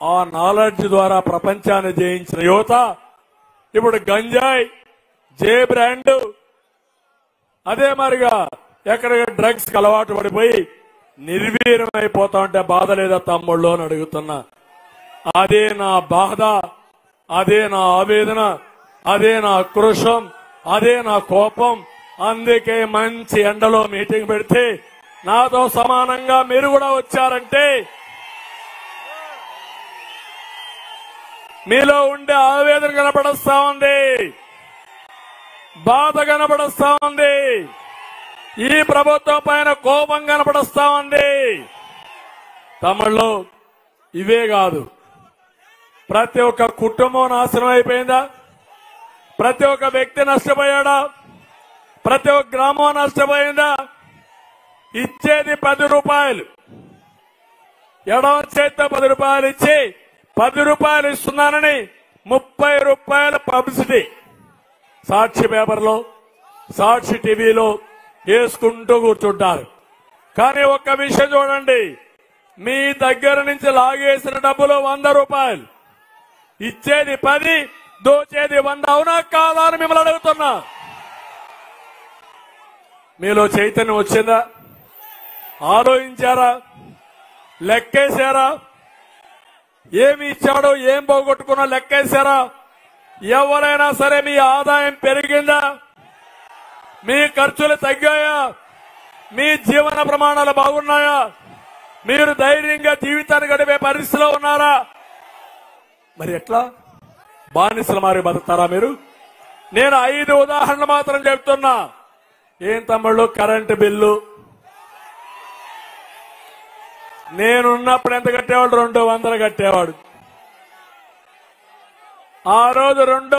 ఆ నాలెడ్జ్ ద్వారా ప్రపంచాన్ని జయించిన యువత ఇప్పుడు గంజాయి, జే బ్రాండ్, అదే మరిగా ఎక్కడ డ్రగ్స్ కి అలవాటు పడిపోయి నిర్వీర్యమైపోతా ఉంటే బాధ లేదా తమ్ముళ్ళు అని అడుగుతున్నా. అదే నా బాధ, అదే నా ఆవేదన, అదే నా ఆక్రోశం, అదే నా కోపం. అందుకే మంచి ఎండలో మీటింగ్ పెడితే నాతో సమానంగా మీరు కూడా వచ్చారంటే మీలో ఉండే ఆవేదన కనపడస్తా ఉంది, బాధ కనపడస్తా ఉంది, ఈ ప్రభుత్వం పైన కోపం కనపడస్తా ఉంది. తమిళ్లో ఇవే కాదు, ప్రతి ఒక్క కుటుంబం నాశనం అయిపోయిందా? ప్రతి ఒక్క వ్యక్తి నష్టపోయాడా? ప్రతి ఒక్క గ్రామం నష్టపోయిందా? ఇచ్చేది 10 రూపాయలు, ఎడమ చేత్తో 10 రూపాయలు ఇచ్చి 10 రూపాయలు ఇస్తున్నానని 30 రూపాయల పబ్లిసిటీ సాక్షి పేపర్లో, సాక్షి టీవీలో వేసుకుంటూ కూర్చుంటారు. కానీ ఒక్క విషయం చూడండి, మీ దగ్గర నుంచి లాగేసిన డబ్బులు 100 రూపాయలు, ఇచ్చేది 10, దోచేది 100. అవునా కాదా అని మిమ్మల్ని అడుగుతున్నా. మీలో చైతన్యం వచ్చిందా? ఆలోచించారా? లెక్కేశారా? ఏమి ఇచ్చాడో ఏం పోగొట్టుకున్నా లెక్కేశారా? ఎవరైనా సరే మీ ఆదాయం పెరిగిందా? మీ ఖర్చులు తగ్గాయా? మీ జీవన ప్రమాణాలు బాగున్నాయా? మీరు ధైర్యంగా జీవితాన్ని గడిపే పరిస్థితిలో ఉన్నారా? మరి ఎట్లా బానిసలు మారి బతుకుతారా మీరు? నేను 5 ఉదాహరణలు మాత్రం చెప్తున్నా. ఏం తమ్ముళ్ళు, కరెంటు బిల్లు నేనున్నప్పుడు ఎంత కట్టేవాడు? 200 కట్టేవాడు. ఆ రోజు